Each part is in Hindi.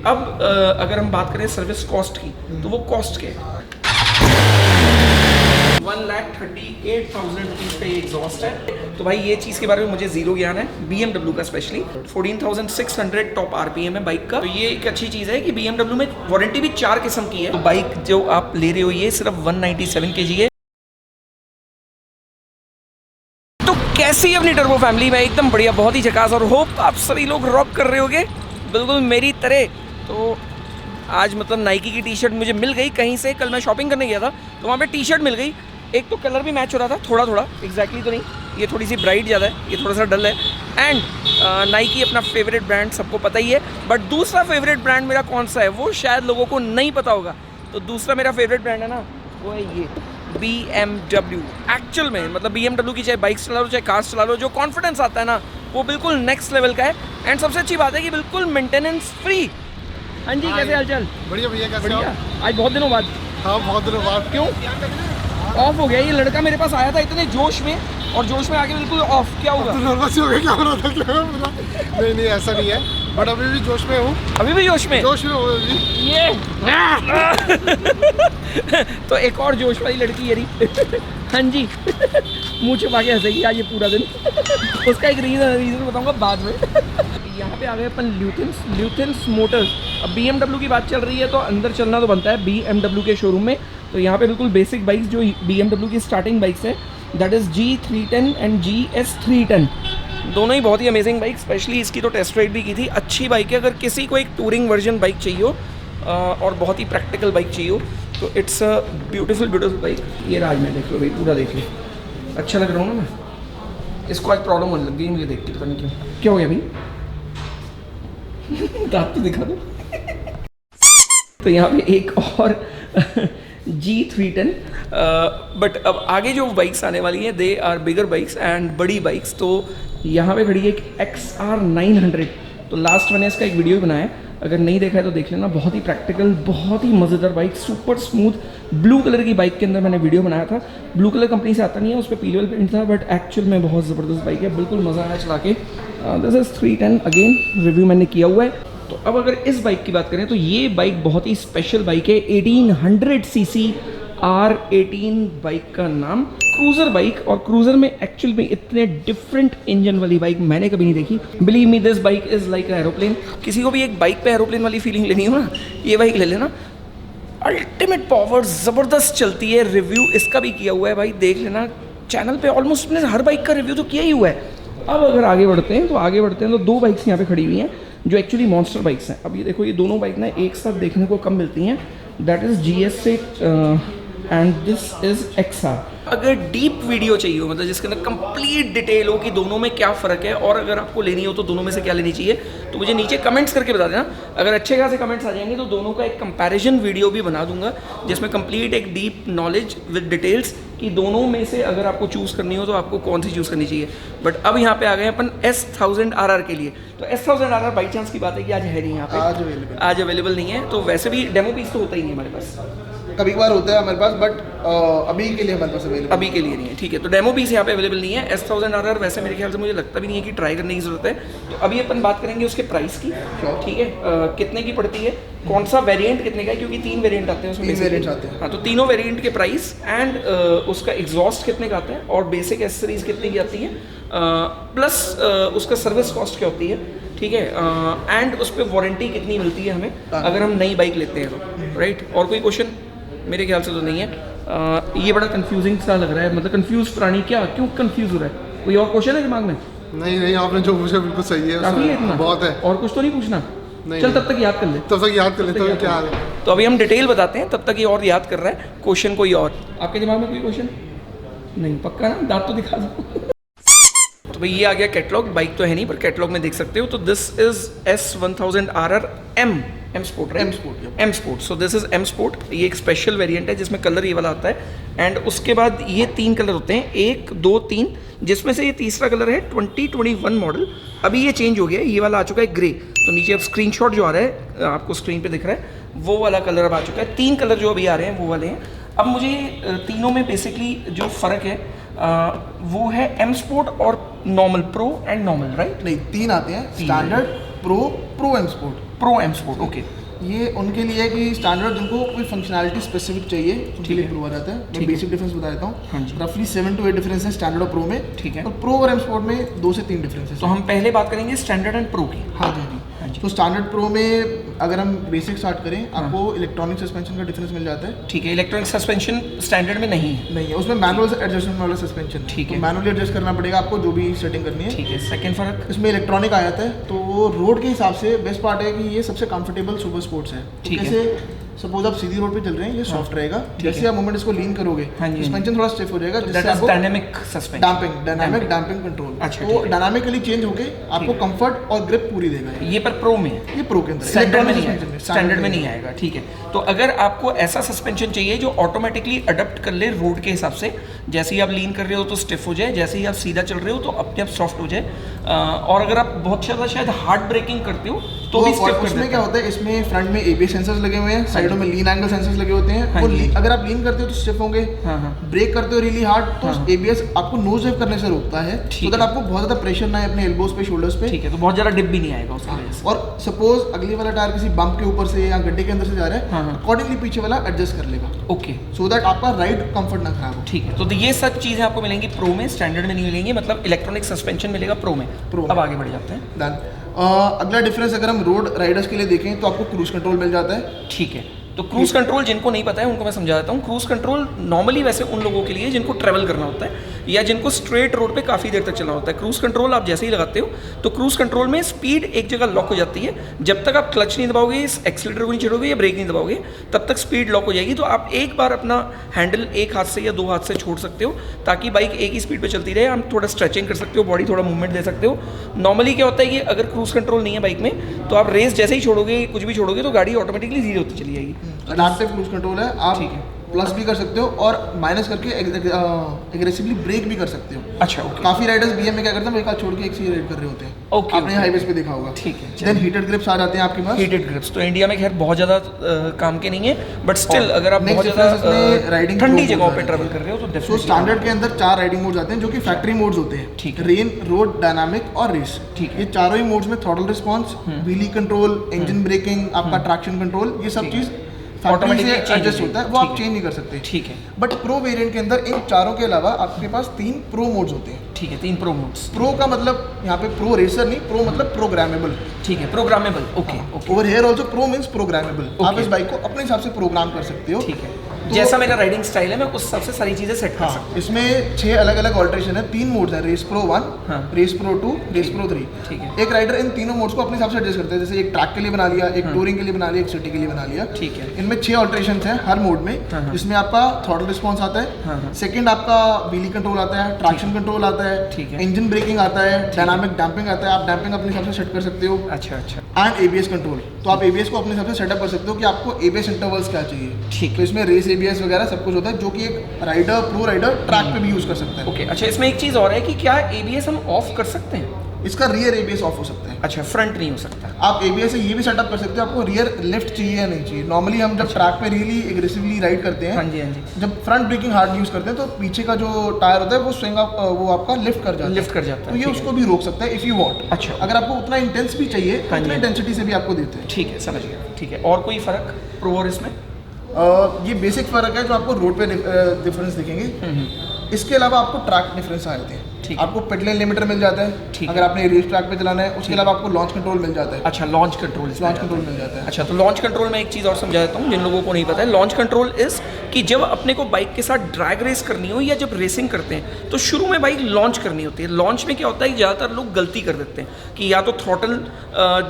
अब अगर हम बात करें सर्विस कॉस्ट की, तो वो कॉस्ट क्या है? 1,38,000 रुपीज़ का ये एग्जॉस्ट है। तो भाई ये चीज़ के बारे में मुझे जीरो ज्ञान है, BMW का स्पेशली। 14,600 टॉप RPM है बाइक का। तो ये एक अच्छी चीज़ है कि BMW में वारंटी भी 4 किस्म की है। तो बाइक जो आप ले रहे हो ये सिर्फ 197 kg है। तो कैसी है अपनी टर्बो फैमिली में? एकदम बढ़िया, बहुत ही झकास, और होप आप सभी लोग रॉक कर रहे होगे बिल्कुल मेरी तरह। तो आज मतलब नाइकी की टी शर्ट मुझे मिल गई कहीं से, कल मैं शॉपिंग करने गया था तो वहाँ पे टी शर्ट मिल गई। एक तो कलर भी मैच हो रहा था थोड़ा थोड़ा, एग्जैक्टली तो नहीं, ये थोड़ी सी ब्राइट ज़्यादा है, ये थोड़ा सा डल है। एंड नाइकी अपना फेवरेट ब्रांड सबको पता ही है, बट दूसरा फेवरेट ब्रांड मेरा कौन सा है वो शायद लोगों को नहीं पता होगा। तो दूसरा मेरा फेवरेट ब्रांड है ना, वो है ये BMW। एक्चुअल में मतलब BMW की चाहे बाइक चला लो चाहे कार्स चला लो, जो कॉन्फिडेंस आता है ना वो बिल्कुल नेक्स्ट लेवल का है। एंड सबसे अच्छी बात है कि बिल्कुल मेंटेनेंस फ्री। हाँ जी, कैसे हालचाल? बढ़िया भैया, कैसे बढ़िया। आज बहुत दिनों बाद। हाँ, बहुत दिनों बाद। क्यों ऑफ हो गया? ये लड़का मेरे पास आया था इतने जोश में, और जोश में आके बिल्कुल ऑफ। क्या होगा? तो नर्वस हो गया, क्या हो रहा था, क्या हो रहा था? नहीं ऐसा नहीं है, बट अभी भी जोश में हूँ। अभी भी जोश में? जोश में हूँ अभी। ये तो एक और जोश वाली लड़की है हाँ जी मुँह छुपा के हंसेगी आज ये पूरा दिन उसका एक रीज़न बताऊंगा बाद में यहाँ पे आ गए अपन ल्यूथेंस मोटर्स। अब BMW की बात चल रही है तो अंदर चलना तो बनता है BMW के शोरूम में। तो यहाँ पे बिल्कुल बेसिक बाइक्स जो BMW की स्टार्टिंग बाइक्स है, that is G310 and GS310। दोनों ही बहुत ही अमेजिंग बाइक, स्पेशली इसकी तो टेस्ट राइड भी की थी। अच्छी बाइक है, अगर किसी को एक टूरिंग वर्जन बाइक चाहिए हो और बहुत ही प्रैक्टिकल बाइक चाहिए हो तो इट्स अ ब्यूटीफुल बाइक। ये राज में देख लो भाई, पूरा देख लो, अच्छा लग रहा हूँ ना मैं? इसको आज प्रॉब्लम होने लग गई मुझे देख के, पता नहीं क्यों। क्या हो गया भाई? दांत तो दिखा दो तो यहाँ पे एक और G310, बट अब आगे जो बाइक्स आने वाली हैं they are bigger bikes and बड़ी बाइक्स। तो यहाँ पे खड़ी है एक XR 900। तो लास्ट मैंने इसका एक वीडियो बनाया है, अगर नहीं देखा है तो देख लेना। बहुत ही प्रैक्टिकल, बहुत ही मज़ेदार bike, super smooth blue colour की बाइक के अंदर मैंने वीडियो बनाया था। ब्लू कलर कंपनी से आता नहीं है, उस पर पीलीवल प्रिंट था, बट एक्चुअल में बहुत ज़बरदस्त बाइक है, बिल्कुल मज़ा आया चला के। दिस इज़ 310, अगेन रिव्यू मैंने किया हुआ है। तो अब अगर इस बाइक की बात करें तो ये बाइक बहुत ही स्पेशल बाइक है। 1800 cc R18 बाइक का नाम, क्रूज़र बाइक। और क्रूज़र में एक्चुअल में इतने डिफरेंट इंजन वाली बाइक मैंने कभी नहीं देखी। Believe me, this bike is like aeroplane. किसी को भी एक बाइक पे एरोप्लेन वाली फीलिंग लेनी हो ना, ये बाइक ले लेना। अल्टीमेट पावर, ज़बरदस्त चलती है। रिव्यू इसका भी किया हुआ है भाई, देख लेना चैनल पे। ऑलमोस्ट मैंने हर बाइक का रिव्यू तो किया ही हुआ है। अब अगर आगे बढ़ते हैं तो दो बाइक्स यहाँ पे खड़ी हुई हैं जो एक्चुअली मॉन्स्टर बाइक्स हैं। अब ये देखो, ये दोनों बाइक ना एक साथ देखने को कम मिलती हैं। That is GS6 and this is XR। अगर डीप वीडियो चाहिए हो, मतलब जिसके अंदर कंप्लीट डिटेल हो कि दोनों में क्या फ़र्क है, और अगर आपको लेनी हो तो दोनों में से क्या लेनी चाहिए, तो मुझे नीचे कमेंट्स करके बता देना। अगर अच्छे खासे कमेंट्स आ जाएंगे तो दोनों का एक कंपैरिजन वीडियो भी बना दूंगा, जिसमें कंप्लीट एक डीप नॉलेज विद डिटेल्स कि दोनों में से अगर आपको चूज़ करनी हो तो आपको कौन सी चूज़ करनी चाहिए। बट अब यहाँ पे आ गए अपन S1000 RR के लिए। तो S1000 RR बाई चांस की बात है कि आज है नहीं यहाँ पे, आज अवेलेबल नहीं है। तो वैसे भी डेमो पीस तो होता ही नहीं हमारे पास, कभी कभार होता है हमारे पास, बट अभी के लिए हमारे पास अवेलेबल, अभी के लिए नहीं है। ठीक है, तो डेमो पीस यहाँ पे अवेलेबल नहीं है। S1000 RR वैसे मेरे ख्याल से मुझे लगता भी नहीं है कि ट्राई करने की ज़रूरत है। तो अभी अपन बात करेंगे उसके प्राइस की। ठीक है, कितने की पड़ती है, कौन सा वेरिएंट कितने का है, क्योंकि 3 वेरिएंट आते हैं उसमें। 3 वेरिएंट्स आते हैं। हाँ, तो तीनों वेरिएंट के प्राइस एंड उसका एग्जॉस्ट कितने का आता है और बेसिक एसेसरीज कितने की आती है, प्लस उसका सर्विस कॉस्ट क्या होती है। ठीक है, एंड उस पर वारंटी कितनी मिलती है हमें अगर हम नई बाइक लेते हैं तो, राइट। और कोई क्वेश्चन? मेरे ख्याल से तो नहीं है। ये बड़ा कंफ्यूजिंग सा लग रहा है, मतलब कंफ्यूज प्राणी, क्या क्यों कंफ्यूज हो रहा है? कोई और क्वेश्चन है दिमाग में? नहीं, आपने जो पूछा बिल्कुल सही है, काफी है इतना, बहुत है। और कुछ तो नहीं पूछना? चल तब तक याद कर ले, तब तक याद कर लेते हैं क्या है। तो अभी हम डिटेल बताते हैं, तब तक ये और याद कर रहा है। क्वेश्चन कोई और आपके दिमाग में? कोई क्वेश्चन नहीं? पक्का ना? दांत तो दिखा दो तो भाई ये आ गया कैटलॉग। बाइक तो है नहीं पर कैटलॉग में देख सकते हो। तो this is S1000 RR M sport, right? M sport. So this is M sport. ये एक स्पेशल वेरिएंट है जिसमें कलर ये वाला आता है। एंड उसके बाद ये 3 कलर होते हैं, 1, 2, 3, जिसमें से ये तीसरा कलर है 2021 मॉडल। अभी ये चेंज हो गया है, ये वाला आ चुका है ग्रे। तो नीचे अब स्क्रीनशॉट जो आ रहा है आपको स्क्रीन पे दिख रहा है, वो वाला कलर अब आ चुका है। 3 कलर जो अभी आ रहे हैं वो वाले हैं। अब मुझे तीनों में बेसिकली जो फ़र्क है वो है M स्पोर्ट और normal, pro and normal, right? नहीं, 3 आते हैं, standard, pro, M sport. Pro M sport, okay. ये उनके लिए है कि स्टैंडर्ड जिनको कोई फंक्शनैलिटी स्पेसिफिक चाहिए उनके लिए प्रो आ जाता है। मैं बेसिक डिफरेंस बता देता हाँ हूँ। रफली 7 to 8 डिफरेंस है स्टैंडर्ड और प्रो में। ठीक है। और प्रो और एम स्पोर्ट में 2 से 3 डिफरेंसेस। तो हम पहले बात करेंगे स्टैंडर्ड एंड प्रो की। हाँ जी, हाँ जी। तो स्टैंडर्ड प्रो में अगर हम बेसिक स्टार्ट करें, आपको इलेक्ट्रॉनिक सस्पेंशन का डिफरेंस मिल जाता है। ठीक है। इलेक्ट्रॉनिक सस्पेंशन स्टैंडर्ड में नहीं है? नहीं है, उसमें मैनुअल एडजस्टमेंट वाला सस्पेंशन। ठीक है। मैनुअली एडजस्ट करना पड़ेगा आपको जो भी सेटिंग करनी है। ठीक है। सेकंड फर्क इसमें इलेक्ट्रॉनिक आ जाता है, तो वो रोड के हिसाब से बेस्ट पार्ट है कि ये सबसे कंफर्टेबल सुपर स्पोर्ट्स है। ठीक है। जैसे सपोज आप सीधी रोड पे चल रहे हैं, ये सॉफ्ट रहेगा। जैसे आप मोमेंट इसको लीन करोगे, सस्पेंशन थोड़ा स्टिफ हो जाएगा, जिससे आपको dynamic suspension, dynamic damping control. अच्छा, तो डायनामिकली चेंज होके आपको कंफर्ट और ग्रिप पूरी देगा। ये पर प्रो में है, ये प्रो के अंदर स्टैंडर्ड में नहीं आएगा। स्टैंडर्ड में नहीं आएगा। ठीक है। तो अगर आपको ऐसा सस्पेंशन चाहिए जो ऑटोमेटिकली अडप्ट कर ले रोड के हिसाब से, जैसे ही आप लीन कर रहे हो तो स्टिफ हो जाए, जैसे ही आप सीधा चल रहे हो तो अपने आप सॉफ्ट हो जाए, और अगर आप बहुत ज़्यादा शायद हार्ड ब्रेकिंग करते हो तो भी स्टिफ कर देता है। उसमें क्या होता है, इसमें फ्रंट में एबीएस सेंसर्स लगे हुए हैं, साइडों में लीन एंगल सेंसर्स लगे होते हैं। और अगर आप लीन करते हो तो स्टिफ होंगे, ब्रेक करते हो रियली हार्ड तो एबीएस आपको नोज ड्राइव करने से रोकता है, तो दैट आपको बहुत ज्यादा प्रेशर ना है अपने एल्बोज पे, शोल्डर्स पे। ठीक है। तो बहुत ज़्यादा डिप भी नहीं आएगा उसकी वजह से। और सपोज अगली वाला टायर किसी बम्प के ऊपर से या गड्ढे के अंदर से जा रहा है, अकॉर्डिंगली पीछे वाला एडजस्ट कर लेगा। ओके। सो दैट आपका राइड कंफर्ट ना खराब हो। ठीक है। तो ये सब चीज़ें आपको मिलेंगी प्रो में, स्टैंडर्ड में नहीं मिलेंगी। मतलब इलेक्ट्रॉनिक सस्पेंशन मिलेगा प्रो में। अब आगे बढ़ जाते हैं। डन। अगला डिफरेंस अगर हम रोड राइडर्स के लिए देखें तो आपको क्रूज कंट्रोल मिल जाता है। ठीक है। तो क्रूज कंट्रोल जिनको नहीं पता है उनको मैं समझा देता हूँ। क्रूज कंट्रोल नॉर्मली वैसे उन लोगों के लिए जिनको ट्रैवल करना होता है या जिनको स्ट्रेट रोड पे काफ़ी देर तक चलना होता है। क्रूज कंट्रोल आप जैसे ही लगाते हो तो क्रूज कंट्रोल में स्पीड एक जगह लॉक हो जाती है। जब तक आप क्लच नहीं दबाओगे, एक्सीलरेटर को नहीं छोड़ोगे या ब्रेक नहीं दबाओगे, तब तक स्पीड लॉक हो जाएगी। तो आप एक बार अपना हैंडल एक हाथ से या 2 हाथ से छोड़ सकते हो ताकि बाइक एक ही स्पीड पे चलती रहे। आप थोड़ा स्ट्रेचिंग कर सकते हो, बॉडी थोड़ा मूवमेंट दे सकते हो। नॉर्मली क्या होता है कि अगर क्रूज कंट्रोल नहीं है बाइक में तो आप रेस जैसे ही छोड़ोगे, कुछ भी छोड़ोगे तो गाड़ी ऑटोमेटिकली धीरे होती चली जाएगी। अडैप्टिव क्रूज कंट्रोल है, आप प्लस भी कर सकते हो और माइनस करके एग्रेसिवली ब्रेक भी कर सकते हो। अच्छा, ओके। काफी राइडर्स बीएम में क्या करते हैं, एक हाथ छोड़ के एक से राइड कर रहे होते हैं। ओके, आपने हाईवेज पे देखा होगा। ठीक है। देन हीटेड ग्रिप्स आ जाते हैं आपके पास। हीटेड ग्रिप्स तो इंडिया में खैर बहुत ज़्यादा काम के नहीं है, बट स्टिल अगर आप बहुत ज़्यादा राइडिंग ठंडी जगहों पे ट्रैवल कर रहे हो तो डेफिनेटली स्टैंडर्ड के अंदर 4 राइडिंग मोड्स आते हैं जो कि फैक्ट्री मोड्स होते हैं। ठीक है। रेन, रोड, डायनामिक और रेस। ठीक है। ये चारों ही मोड्स में throttle response, wheelie control, engine braking, आपका ट्रैक्शन कंट्रोल, ये सब चीज़ ऑटोमेटिकली एडजस्ट होता है, वो आप चेंज नहीं कर सकते। ठीक है। बट प्रो वेरिएंट के अंदर इन चारों के अलावा आपके पास 3 प्रो मोड्स होते हैं। ठीक है। 3 प्रो मोड्स। प्रो का मतलब यहाँ पे प्रो रेसर नहीं, प्रो मतलब प्रोग्रामेबल। ठीक है। Programmable. Okay. Over here also pro means programmable. आप इस बाइक को अपने हिसाब से प्रोग्राम कर सकते हो। ठीक है। जैसा मेरा राइडिंग स्टाइल है मैं उस सबसे सारी चीजें सेट कर सकता हूं। इसमें 6 अलग अलग ऑल्ट्रेशन है, 3 मोड्स हैं, race pro 1, race pro 2, race pro 3। ठीक है। एक राइडर इन तीनों मोड्स को अपने हिसाब से एडजस्ट करता है, जैसे एक ट्रैक के लिए बना लिया, एक टूरिंग के लिए बना लिया, एक सिटी के लिए बना लिया। ठीक है। इनमें 6 ऑल्ट्रेशन हैं हर मोड में, जिसमें आपका थ्रॉटल रिस्पॉन्स आता है, सेकंड आपका व्हीली कंट्रोल आता है, ट्रैक्शन कंट्रोल आता है, इंजन ब्रेकिंग आता है, डायनामिक डैम्पिंग आता है, आप डैम्पिंग अपने हिसाब से सेट कर सकते हो। अच्छा अच्छा। एंड एबीएस कंट्रोल, तो आप एबीएस को अपने हिसाब से सेटअप कर सकते हो कि आपको एबीएस इंटरवल्स क्या चाहिए। ठीक। तो इसमें रेस एबीएस वगैरह सब कुछ होता है जो कि एक राइडर, प्रो राइडर ट्रैक पे भी यूज कर सकता है। ओके। अच्छा, इसमें एक चीज और है कि क्या एबीएस हम ऑफ कर सकते हैं? इसका रियर एबीएस ऑफ हो सकता है। अच्छा, फ्रंट नहीं हो सकता। आप एबीएस से ये भी सेटअप कर सकते हो आपको रियर लिफ्ट चाहिए या नहीं चाहिए। नॉर्मली हम जब ट्रैक पे रियली एग्रेसिवली राइड करते हैं, हाँ जी हाँ जी, जब फ्रंट ब्रेकिंग हार्ड यूज करते हैं तो पीछे का जो टायर होता है वो स्विंग अप, वो आपका लिफ्ट कर जाता है। तो ये उसको भी रोक सकता है इफ यू वांट। अच्छा। अगर आपको उतना इंटेंस भी चाहिए तो उतना इंटेंसिटी से भी आपको देते हैं। ठीक है, समझ गया। ठीक है। और कोई फर्क प्रो और इसमें? ये बेसिक फर्क है जो आपको रोड पे डिफरेंस दिखेंगे। इसके अलावा आपको ट्रैक डिफरेंस आ जाते हैं। आपको पेडलिंग लिमिटर मिल जाता है अगर आपने रेस ट्रैक पे चलाना है। उसके अलावा आपको लॉन्च कंट्रोल मिल जाता है। अच्छा, लॉन्च कंट्रोल मिल जाता है। अच्छा, तो लॉन्च कंट्रोल में एक चीज़ और समझा देता हूँ जिन लोगों को नहीं पता है। लॉन्च कंट्रोल इस कि जब अपने को बाइक के साथ ड्रैग रेस करनी हो या जब रेसिंग करते हैं तो शुरू में बाइक लॉन्च करनी होती है। लॉन्च में क्या होता है कि ज़्यादातर लोग गलती कर देते हैं कि या तो थ्रॉटल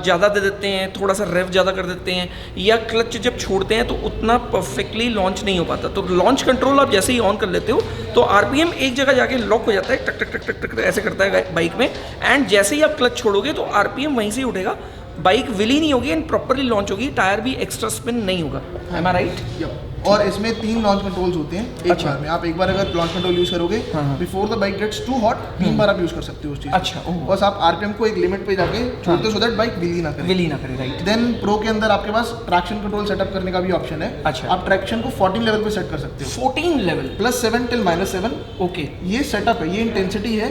ज़्यादा दे देते हैं, थोड़ा सा रेव ज़्यादा कर देते हैं, या क्लच जब छोड़ते हैं तो उतना परफेक्टली लॉन्च नहीं हो पाता। तो लॉन्च कंट्रोल आप जैसे ही ऑन कर लेते हो तो आरपीएम एक जगह जाके लॉक हो जाता है, टक टक टक टक टक ऐसे करता है बाइक में। एंड जैसे ही आप क्लच छोड़ोगे तो आरपीएम वहीं से ही उठेगा, बाइक विली नहीं होगी एंड प्रॉपरली लॉन्च होगी, टायर भी एक्स्ट्रा स्पिन नहीं होगा। एम आई राइट? और इसमें 3 लॉन्च कंट्रोल्स होते हैं एक बार में। आप एक बार अगर लॉन्च कंट्रोल यूज करोगे before the bike gets too hot 3 बार आप यूज कर सकते हो उस चीज। अच्छा। बस आप आरपीएम को एक लिमिट पे जाके छोड़ते हो सो दैट बाइक विली ना करे। राइट। देन प्रो के अंदर आपके पास ट्रैक्शन कंट्रोल सेटअप करने का भी ऑप्शन है। अच्छा। आप ट्रैक्शन को 14 लेवल पे सेट कर सकते हो। 14 लेवल +7 till -7। ओके। ये सेटअप है, ये इंटेंसिटी है।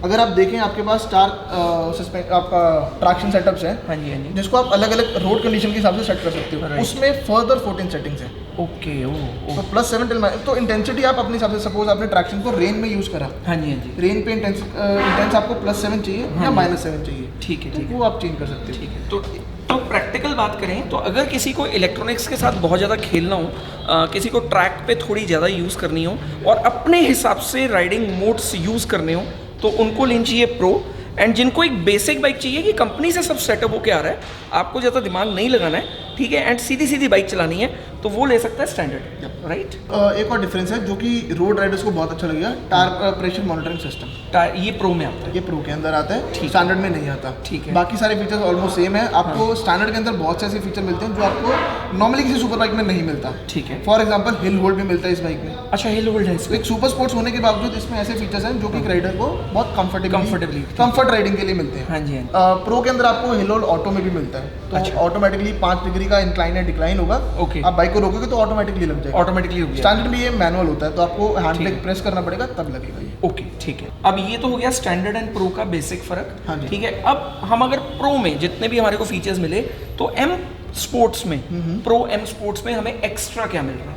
अगर आप देखें आपके पास 4 आपका ट्रैक्शन सेटअप्स हैं, हाँ जी हाँ जी, जिसको आप अलग अलग रोड कंडीशन के हिसाब से सेट कर सकते हो। Right. उसमें फर्दर 14 सेटिंग्स हैं। ओके ओ तो +7 टिल तो इंटेंसिटी आप अपने हिसाब से, सपोज आपने ट्रैक्शन को रेन में यूज़ करा, हाँ जी हाँ जी, रेन पे इंटेंस आपको +7 चाहिए या -7 चाहिए, ठीक है तो ठीक है वो आप चेंज कर सकते हो। ठीक है। तो प्रैक्टिकल बात करें तो अगर किसी को इलेक्ट्रॉनिक्स के साथ बहुत ज़्यादा खेलना हो, किसी को ट्रैक पे थोड़ी ज़्यादा यूज़ करनी हो और अपने हिसाब से राइडिंग मोड्स यूज़ करने हो, तो उनको लेनी चाहिए प्रो। एंड जिनको एक बेसिक बाइक चाहिए कि कंपनी से सब सेटअप होके आ रहा है, आपको ज़्यादा दिमाग नहीं लगाना है, ठीक है, एंड सीधी सीधी बाइक चलानी है, तो वो ले सकता है स्टैंडर्ड, राइट। एक और डिफरेंस है जो कि रोड राइडर्स को बहुत अच्छा लगेगा, टायर प्रेशर मॉनिटरिंग सिस्टम। ये प्रो में आता है, ये प्रो के अंदर आता है, ठीक। स्टैंडर्ड में नहीं आता। ठीक है। बाकी सारे फीचर्स ऑलमोस्ट सेम है। आपको स्टैंडर्ड के अंदर बहुत से ऐसे फीचर मिलते हैं जो आपको नॉर्मली किसी सुपर बाइक में नहीं मिलता। ठीक है। फॉर एग्जांपल हिल होल्ड भी मिलता है इस बाइक में। अच्छा हिल होल्ड है तो इसमें, एक सुपर स्पोर्ट्स होने के बावजूद इसमें ऐसे फीचर्स हैं जो कि एक राइडर को बहुत Comfortably, कंफर्ट राइडिंग के लिए मिलते हैं। हाँ जी हाँ प्रो के अंदर आपको हिल होल्ड ऑटो में भी मिलता है, तो अच्छा। ऑटोमेटिकली 5 डिग्री का इंक्लाइन या डिक्लाइन होगा। ओके। आप बाइक को रोकोगे तो ऑटोमेटिकली लग जाएगा। ऑटोमेटिकली हो गया, स्टैंडर्ड में ये मैनुअल होता है, तो आपको हैंड ठीक ब्रेक है। प्रेस करना पड़ेगा तब लगेगा ये। ओके ठीक है। अब ये तो हो गया स्टैंडर्ड एंड प्रो का बेसिक फर्क, हाँ जी। ठीक है। अब हम अगर प्रो में जितने भी हमारे को फीचर्स मिले, तो एम स्पोर्ट्स में, प्रो एम स्पोर्ट्स में हमें एक्स्ट्रा क्या मिल रहा है?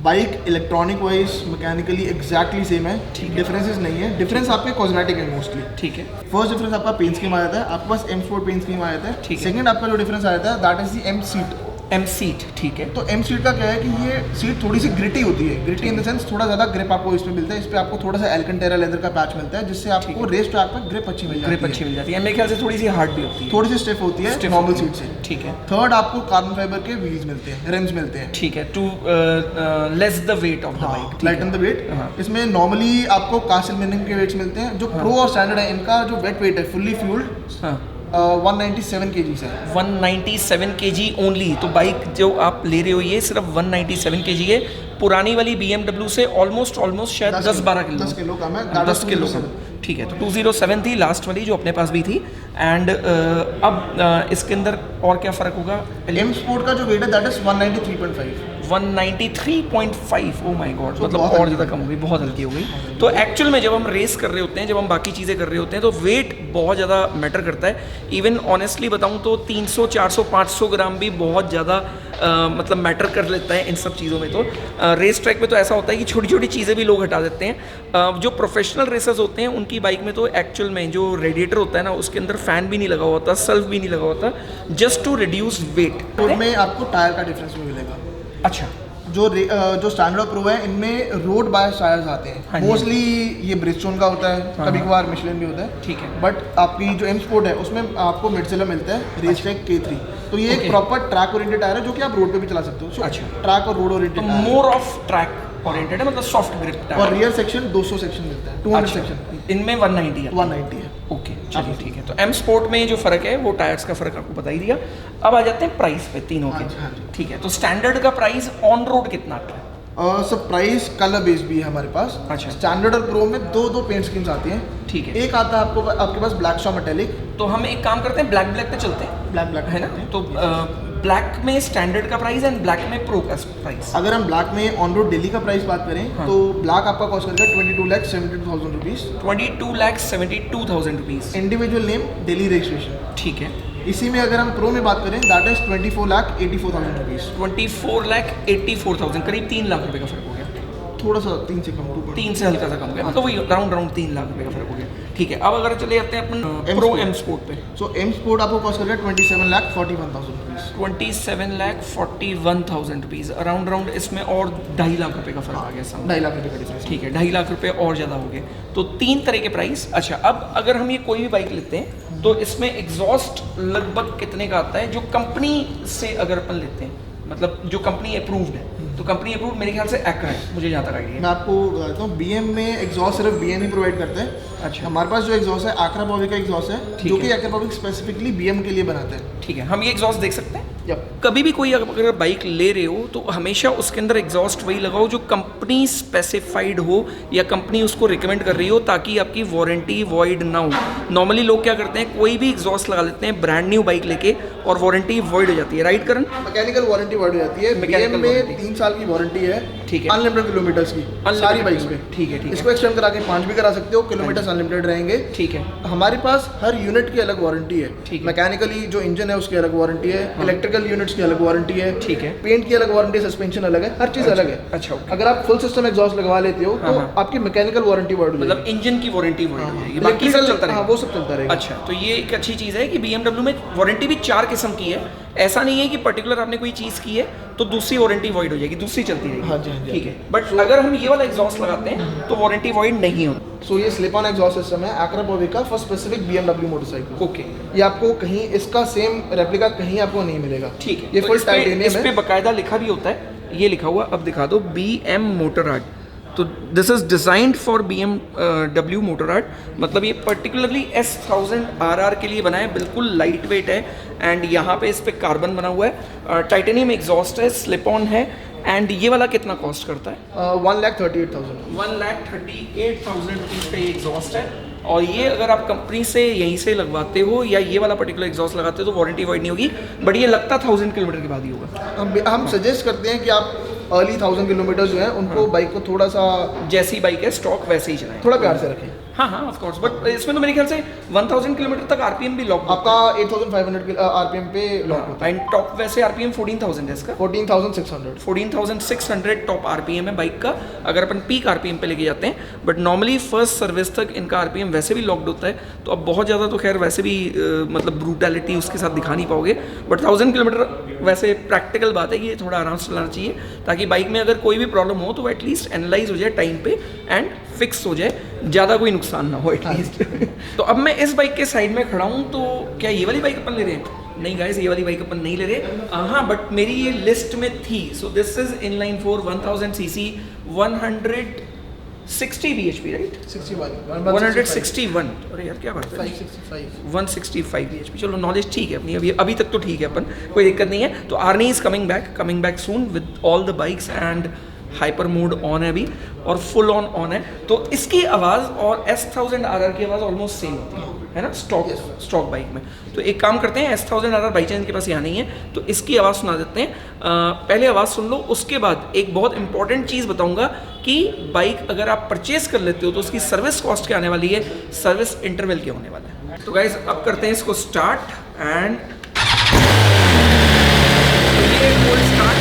Bike electronic wise mechanically exactly same है, ठीक है। डिफरेंसेस नहीं है। डिफरेंस आपके कॉस्मेटिक है मोस्टली। ठीक है फर्स्ट डिफरेंस आपका पेंट स्कीम आ जाता है, आपके पास एम स्पोर्ट पेंट स्कीम आ जाता है। ठीक है। सेकंड आपका जो डिफरेंस आ जाता है that is the M seat. M seat, ठीक है। तो एम सीट का क्या है कि ये सीट थोड़ी सी ग्रिटी होती है, ग्रिटी इन द सेंस थोड़ा ज़्यादा ग्रिप आपको इसमें मिलता है। इस पे आपको थोड़ा सा एल्कंटेरा लेदर का पैच मिलता है, जिससे आपको रेस ट्रैक पर ग्रिप अच्छी मिल जाती है। ग्रिप अच्छी मिल जाती है, मेरे ख्याल से थोड़ी सी हार्ड भी होती है, थोड़ी सी स्टिफ होती है Stiff नॉर्मल होती है। सीट से। ठीक है थर्ड आपको कार्बन फाइबर के व्हील्स मिलते हैं, रिम्स मिलते हैं। ठीक है, to less the weight of the bike, lighten the weight. हाँ। इसमें नॉर्मली आपको कास्ट एल्यूमिनियम के वेट्स मिलते हैं। जो प्रो और स्टैंडर्ड है इनका जो वेट वेट है फुल्ली फ्यूल्ड हाँ 197 kg है। 197 kg ओनली। तो बाइक जो आप ले रहे हो ये सिर्फ 197 kg है। पुरानी वाली BMW से ऑलमोस्ट शायद 10-12 किलो, 10 किलो कम है। 10 किलो कम, ठीक है। तो 207 थी लास्ट वाली जो अपने पास भी थी। एंड अब इसके अंदर और क्या फ़र्क होगा? एम स्पोर्ट का जो वेट है that is 193.5। 193.5, oh my God, तो मतलब बहुत और हल्की ज़्यादा कम हो गई, बहुत हल्की हो गई। तो एक्चुअल में जब हम रेस कर रहे होते हैं, जब हम बाकी चीज़ें कर रहे होते हैं, तो वेट बहुत ज़्यादा मैटर करता है। इवन ऑनेस्टली बताऊं तो 300, 400, 500 ग्राम भी बहुत ज़्यादा मतलब मैटर कर लेता है इन सब चीज़ों में। तो रेस ट्रैक पे तो ऐसा होता है कि छोटी छोटी चीज़ें भी लोग हटा देते हैं। जो प्रोफेशनल रेसर्स होते हैं उनकी बाइक में तो एक्चुअल में जो रेडिएटर होता है ना, उसके अंदर फ़ैन भी नहीं लगा होता, सल्फ भी नहीं लगा होता, जस्ट टू रिड्यूस वेट। में आपको टायर का डिफरेंस भी मिलेगा। अच्छा, जो स्टैंडर्ड प्रो है इनमें रोड बायस टायर्स आते हाँ हैं। जी। मोस्टली ये ब्रिजस्टोन का होता है, हाँ, कभी हाँ। कभार मिशेलिन भी होता है। ठीक है। बट आपकी जो एम स्पोर्ट है उसमें आपको मिडसेलर मिलता है रेसट्रैक K3। तो ये एक Okay। Proper track oriented tyre है जो कि आप रोड पे भी चला सकते हो। So, अच्छा। ट्रैक और रोड तो oriented more of track oriented है, मतलब सॉफ्ट ग्रिप और रियर सेक्शन 200 सेक्शन मिलता है, 200 सेक्शन इनमें 190 है। 190 है। ओके चलिए ठीक है। तो एम स्पोर्ट में जो फ़र्क है वो टायर्स का फ़र्क आपको बता ही दिया। अब आ जाते हैं प्राइस पे तीनों हाँ के। जी, हाँ जी। ठीक है, तो स्टैंडर्ड का प्राइस ऑन रोड कितना आता है? सब प्राइस कलर बेस भी है हमारे पास। अच्छा। स्टैंडर्ड और प्रो में दो पेंट स्कीम्स आती हैं। ठीक है। एक आता है आपके पास ब्लैक शॉ मेटेलिक। तो हम एक काम करते हैं, ब्लैक पे चलते हैं, ब्लैक है ना? तो ब्लैक में स्टैंडर्ड का प्राइस एंड ब्लैक में प्रो का प्राइस। अगर हम ब्लैक में ऑन रोड डेली का प्राइस बात करें हाँ। तो ब्लैक आपका कॉस्ट करेगा 22,72,000 rupees. 22,72,000 rupees individual name daily registration. ठीक है। इसी में अगर हम प्रो में बात करें दैट इज 24,84,000 रुपीज़। 24,84,000, करीब 3 लाख रुपए का फ़र्क हो गया। थोड़ा सा 3 से कम, 2 3 से हल्का सा कम हो गया, मतलब वही राउंड 3 लाख रुपए का फ़र्क हो गया। ठीक है, अब अगर चले जाते हैं अपन प्रो Sport। एम स्पोर्ट पे। सो एम स्पोर्ट आपको कॉस्ट करेगा 27,41,000 रुपीज़। 27,41,000 रुपीज़, अराउंड इसमें और 2.5 लाख रुपए का फ़र्क आ गया समझ। 2.5 लाख रुपये का डिफरेंस। ठीक है, 2.5 लाख रुपए और ज़्यादा हो गए। तो 3 तरह के प्राइस। अच्छा, अब अगर हम ये कोई भी बाइक लेते हैं तो इसमें एग्जॉस्ट लगभग कितने का आता है जो कंपनी से अगर अपन लेते हैं, मतलब जो कंपनी अप्रूव्ड है? तो कंपनी अप्रूव्ड मेरे ख्याल से एक्रा है, मुझे जहाँ तक आइडिया मैं आपको बता देता हूँ, BM में एग्जॉस्ट सिर्फ BM ही प्रोवाइड करता है। अच्छा। हमारे पास जो एग्जॉस्ट है आक्रा पॉवी का एग्जॉस्ट है, ठीक जो है। कि आक्रा पॉवी स्पेसिफिकली BM के लिए बनाता है। ठीक है, हम ये एग्जॉस्ट देख सकते हैं। Yep। कभी भी कोई अगर बाइक ले रहे हो तो हमेशा उसके अंदर एग्जॉस्ट वही लगाओ जो कंपनी स्पेसिफाइड हो या कंपनी उसको रिकमेंड कर रही हो, ताकि आपकी वारंटी वॉइड ना हो। नॉर्मली लोग क्या करते हैं, कोई भी एग्जॉस्ट लगा लेते हैं ब्रांड न्यू बाइक लेके और वारंटी वॉइड हो जाती है, राइट करण? मैकेनिकल वारंटी वार्ड हो जाती है। Mechanical BM में warranty। 3 साल की वारंटी है। ठीक है। अनलिमिटेड किलोमीटर्स की सारी बाइक्स पे। ठीक है, ठीक है। इसको एक्सटेंड करा के 5 भी करा सकते हो, किलोमीटर्स अनलिमिटेड रहेंगे। ठीक है। हमारे पास हर यूनिट की अलग वारंटी है। ठीक है। मैकेनिकली जो इंजन है उसकी अलग वारंटी है, इलेक्ट्रिकल यूनिट्स की अलग वारंटी है। ठीक है। पेंट की अलग वारंटी है, सस्पेंशन अलग है, हर चीज़ अलग है। अच्छा, ओके। अगर आप फुल सिस्टम एग्जॉस्ट लगवा लेते हो तो आपकी मैकेनिकल वारंटी वर्ड मतलब इंजन की वारंटी जाएगी, बाकी सब चलता रहेगा। वो सब चलता रहेगा। अच्छा, तो ये एक अच्छी चीज़ है कि BMW में वारंटी भी 4 किस्म की है। ऐसा नहीं है कि पर्टिकुलर आपने कोई चीज़ की है तो दूसरी वारंटी वॉइड हो जाएगी, दूसरी चलती रहेगी। हाँ जी, हाँ जी। ठीक है। बट अगर हम ये वाला एग्जॉस्ट लगाते हैं तो वारंटी वॉइड नहीं होती। सो ये स्लिप ऑन एग्जॉस्ट सिस्टम है Acropovic का for specific BMW motorcycle. Okay. ये आपको कहीं इसका सेम रेप्लिका कहीं आपको नहीं मिलेगा। ठीक है। ये तो फुल इस पे टाइटेनियम है। बकायदा लिखा भी होता है, ये लिखा हुआ, अब दिखा दो, BM मोटरआर्ट। तो this is designed for BMW मोटरआर्ट, मतलब ये पर्टिकुलरली S1000RR के लिए बना है, बिल्कुल लाइट वेट है। एंड यहाँ पे इस पे कार्बन बना हुआ है, टाइटेनियम एग्जॉस्ट है, स्लिप ऑन है। एंड ये वाला कितना कॉस्ट करता है? 1,38,000। 1,38,000 रुपीज़ का ये एग्जॉस्ट है। और ये अगर आप कंपनी से यहीं से लगवाते हो या ये वाला पर्टिकुलर एग्जॉस्ट लगाते हो तो वारंटी वाइड नहीं होगी, बट ये लगता 1000 किलोमीटर के बाद ही होगा। हम सजेस्ट करते हैं कि आप अर्ली 1000 किलोमीटर जो है उनको बाइक को थोड़ा सा, जैसी बाइक है स्टॉक वैसे ही चलाएं, थोड़ा प्यार से रखें। हाँ हाँ ऑफ कोर्स, बट इसमें तो मेरे ख्याल से 1000 किलोमीटर तक आरपीएम भी लॉक आपका 8500 आरपीएम पे लॉक होता है। एंड टॉप वैसे आरपीएम 14,000 है इसका। 14,600। 14,600 टॉप आरपीएम है बाइक का, अगर अपन पीक आरपीएम पे लेके जाते हैं। बट नॉर्मली फर्स्ट सर्विस तक इनका आरपीएम वैसे भी लॉक्ड होता है, तो अब बहुत ज़्यादा तो खैर वैसे भी मतलब ब्रूटैलिटी उसके साथ दिखा नहीं पाओगे। बट 1000 किलोमीटर वैसे प्रैक्टिकल बात है कि ये थोड़ा आराम से चलाना चाहिए, ताकि बाइक में अगर कोई भी प्रॉब्लम हो तो एटलीस्ट एनालाइज हो जाए टाइम पे एंड फिक्स हो जाए, ज़्यादा कोई नुकसान ना हो एटलीस्ट। तो अब मैं इस बाइक के साइड में खड़ा हूँ, तो क्या ये वाली बाइक अपन ले रहे हैं? नहीं गाइस, ये वाली बाइक अपन नहीं ले रहे। हाँ, बट मेरी ये लिस्ट में थी। So this is inline 4 1000 CC 160 bhp, right? 161। अरे यार क्या बात है, 165 bhp। चलो नॉलेज ठीक है अपनी, अभी तक तो ठीक है अपन, कोई दिक्कत नहीं है। तो Arnie is coming back soon with all the bikes and hyper mode on है अभी और फुल ऑन है। तो इसकी आवाज़ और S1000RR की आवाज़ ऑलमोस्ट सेम होती है ना स्टॉक बाइक में। तो एक काम करते हैं, S1000RR बाई चांस के पास यहाँ नहीं है तो इसकी आवाज़ सुना देते हैं। पहले आवाज़ सुन लो, उसके बाद एक बहुत इंपॉर्टेंट चीज़ बताऊंगा कि बाइक अगर आप परचेज कर लेते हो तो उसकी सर्विस कॉस्ट क्या आने वाली है, सर्विस इंटरवल क्या होने वाला है। तो गाइज अब करते हैं इसको स्टार्ट एंड ये फुल स्टार्ट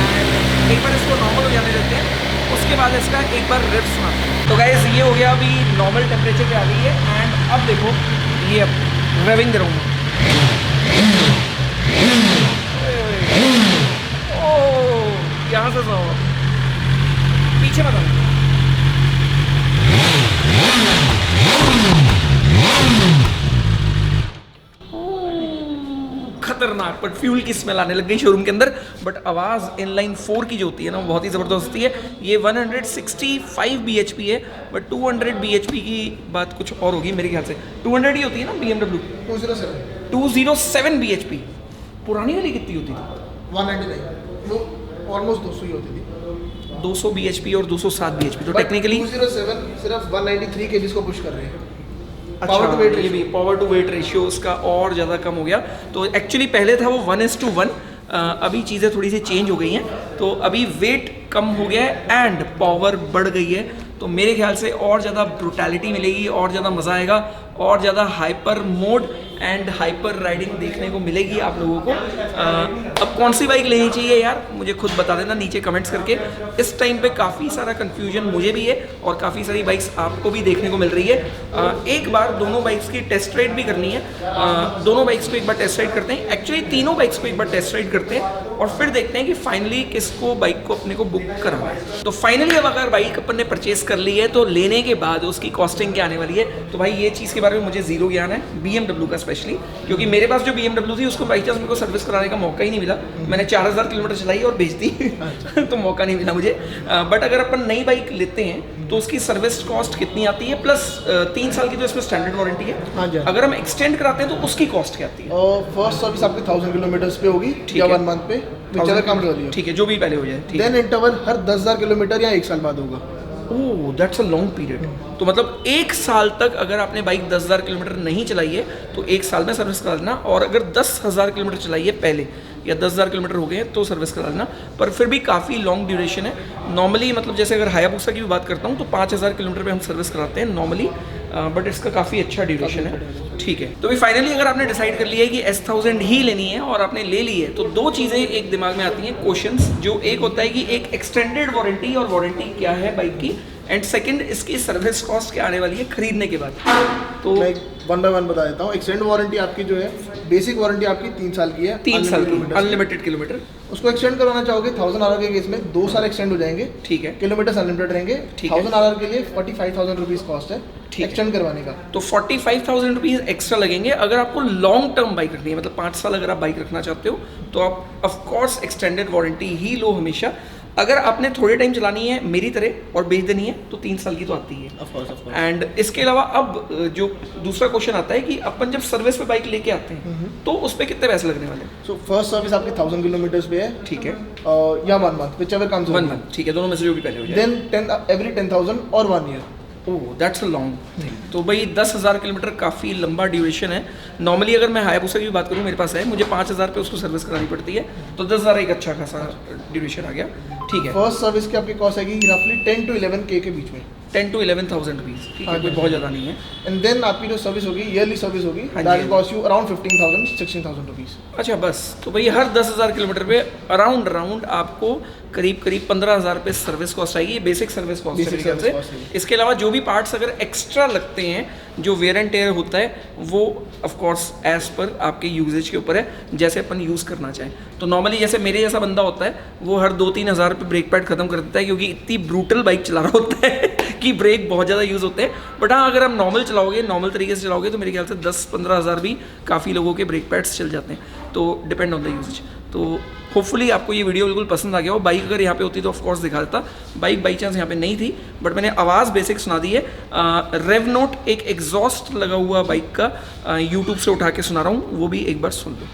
एंड एक बार इसको नॉर्मल हो जाने देते हैं, उसके बाद इसका एक बार रिव सुनाते हैं। तो गाइज ये हो गया, अभी नॉर्मल टेम्परेचर पे आ गई है एंड अब देखो ये अब रेविंग दे रहा हूँ। ओह यहाँ से सुनो, पीछे मत आओ। खतरनाक, बट फ्यूल की स्मेल आने लग गई शोरूम के अंदर। बट आवाज़ इनलाइन 4 की जो होती है ना बहुत ही ज़बरदस्त होती है। ये 165 bhp है, बट 200 bhp की बात कुछ और होगी मेरे ख्याल से। 200 ही होती है ना BMW? 207 bhp। पुरानी वाली कितनी होती थी? 199, वो ऑलमोस्ट 200 ही होती थी। 200 bhp और 207 bhp, तो टेक्निकली 207 सिर्फ 193 kg को पुश कर रहे हैं। अच्छा, ये भी पावर टू वेट रेशियो उसका और ज़्यादा कम हो गया। तो एक्चुअली पहले था वो 1:1, अभी चीज़ें थोड़ी सी चेंज हो गई हैं, तो अभी वेट कम हो गया है एंड पावर बढ़ गई है। तो मेरे ख्याल से और ज़्यादा ब्रूटैलिटी मिलेगी, और ज़्यादा मज़ा आएगा, और ज़्यादा hyper mode and hyper riding देखने को मिलेगी आप लोगों को। अब कौन सी बाइक लेनी चाहिए यार, मुझे खुद बता देना नीचे कमेंट्स करके। इस टाइम पे काफ़ी सारा कन्फ्यूजन मुझे भी है और काफ़ी सारी बाइक्स आपको भी देखने को मिल रही है। एक बार दोनों बाइक्स की टेस्ट राइड भी करनी है। दोनों बाइक्स को एक बार टेस्ट राइड करते हैं, एक्चुअली तीनों बाइक्स को एक बार टेस्ट राइड करते हैं और फिर देखते हैं कि फाइनली किसको बाइक को अपने को बुक कराना है। तो फाइनली अब अगर बाइक अपन ने परचेज कर ली है तो लेने के बाद उसकी कॉस्टिंग क्या आने वाली है, तो भाई ये चीज़ के बारे में मुझे जीरो ज्ञान है, BMW का स्पेशली, क्योंकि मेरे पास जो BMW थी उसको बाई चांस मेरे को सर्विस कराने का मौका ही नहीं मिला। मैंने 4000 किलोमीटर चलाई और बेच दी तो मौका नहीं मिला मुझे। बट अगर अपन नई बाइक लेते हैं तो उसकी सर्विस कॉस्ट कितनी आती है, प्लस 3 साल की तो इसमें स्टैंडर्ड वारंटी है। अगर हम एक्सटेंड कराते हैं तो उसकी कॉस्ट क्या आती है? फर्स्ट सर्विस आपकी 1000 किलोमीटर पे होगी या 1 मंथ पे, कम कर दिया, ठीक है, जो भी पहले हो जाए। देन इंटरवल हर 10,000 किलोमीटर या 1 साल बाद होगा। Oh that's a long period. तो मतलब 1 साल तक अगर आपने बाइक 10,000 किलोमीटर नहीं चलाई है तो 1 साल में सर्विस करा देना, और अगर 10,000 किलोमीटर चलाई है पहले या 10,000 किलोमीटर हो गए हैं तो सर्विस करा लेना, पर फिर भी काफ़ी लॉन्ग ड्यूरेशन है। नॉर्मली मतलब जैसे अगर हायाबुसा की भी बात करता हूँ तो 5,000 किलोमीटर पे हम सर्विस कराते हैं नॉर्मली, बट इसका काफ़ी अच्छा ड्यूरेशन है। ठीक है, तो भी फाइनली अगर आपने डिसाइड कर लिया है कि S1000 ही लेनी है और आपने ले ली है, तो दो चीज़ें एक दिमाग में आती हैं क्वेश्चंस, जो एक होता है कि एक एक्सटेंडेड वारंटी और वारंटी क्या है बाइक की, एंड सेकंड इसकी सर्विस कॉस्ट क्या आने वाली है खरीदने के बाद। तो मैं वन बाय वन बता देता हूँ। एक्सटेंड वारंटी आपकी जो है, बेसिक वारंटी आपकी 3 साल की है, 3 साल की अनलिमिटेड किलोमीटर। उसको एक्सटेंड करवाना चाहोगे 1000 आर के केस में 2 साल एक्सटेंड हो जाएंगे। ठीक है, किलोमीटर अनलिमिटेड रहेंगे। 1000 आर के लिए 45,000 रुपीज कॉस्ट है एक्सटेंड करवाने का। तो 45,000 रुपीज़ एक्स्ट्रा लगेंगे अगर आपको लॉन्ग टर्म बाइक रखनी है, मतलब 5 साल अगर आप बाइक रखना चाहते हो तो आप ऑफकोर्स एक्सटेंडेड वारंटी ही लो हमेशा। अगर आपने थोड़े टाइम चलानी है मेरी तरह और बेच देनी है तो 3 साल की तो आती है ऑफ कोर्स। एंड इसके अलावा अब जो दूसरा क्वेश्चन आता है कि अपन जब सर्विस पे बाइक लेके आते हैं तो उस पे कितने पैसे लगने वाले हैं? सो फर्स्ट सर्विस आपकी 1000 किलोमीटर्स पे है। ठीक है, या 1 मंथ व्हिचएवर कम्स 1 मंथ। ठीक है, दोनों में से जो भी पहले हो जाए। देन एवरी 10,000 और 1 year. Oh that's a long thing. तो भाई 10,000 किलोमीटर काफ़ी लंबा ड्यूरेशन है। नॉर्मली अगर मैं हायाबुसा की भी बात करूँ, मेरे पास है, मुझे 5,000 पे उसको सर्विस करानी पड़ती है, तो 10,000 एक अच्छा खासा ड्यूरेशन आ गया। ठीक है, फर्स्ट सर्विस की आपकी कॉस्ट आएगी रफली 10 to 11K के बीच में, 10 to 11,000 रुपीज़। ठीक है, कोई बहुत ज़्यादा नहीं है। एंड देन आपकी जो सर्विस होगी, ईयरली सर्विस होगी, that will cost you around 15,000-16,000 rupees. अच्छा बस, तो भाई हर 10,000 किलोमीटर पे अराउंड आपको करीब 15,000 रुपये सर्विस कॉस्ट आएगी। ये बेसिक सर्विस कॉस्ट है मेरे ख्याल से। इसके अलावा जो भी पार्ट्स अगर एक्स्ट्रा लगते हैं, जो वेयर एंड टेयर होता है, वो ऑफ कोर्स एज पर आपके यूजेज के ऊपर है, जैसे अपन यूज़ करना चाहें। तो नॉर्मली जैसे मेरे जैसा बंदा होता है वो हर 2-3 हज़ार पे ब्रेक पैड खत्म कर देता है, क्योंकि इतनी ब्रूटल बाइक चला रहा होता है कि ब्रेक बहुत ज़्यादा यूज़ होते हैं। बट हाँ, अगर आप नॉर्मल चलाओगे, नॉर्मल तरीके से चलाओगे, तो मेरे ख्याल से 10-15 हज़ार भी काफ़ी लोगों के ब्रेक पैड्स चल जाते हैं। तो डिपेंड ऑन द यूजेज। तो होपफुली आपको ये वीडियो बिल्कुल पसंद आ गया हो। बाइक अगर यहाँ पे होती तो ऑफ कोर्स दिखा देता। बाइक बाई चांस यहाँ पे नहीं थी, बट मैंने आवाज़ बेसिक सुना दी है। रेव नोट एक एग्जॉस्ट लगा हुआ बाइक का यूट्यूब से उठा के सुना रहा हूँ, वो भी एक बार सुन लो।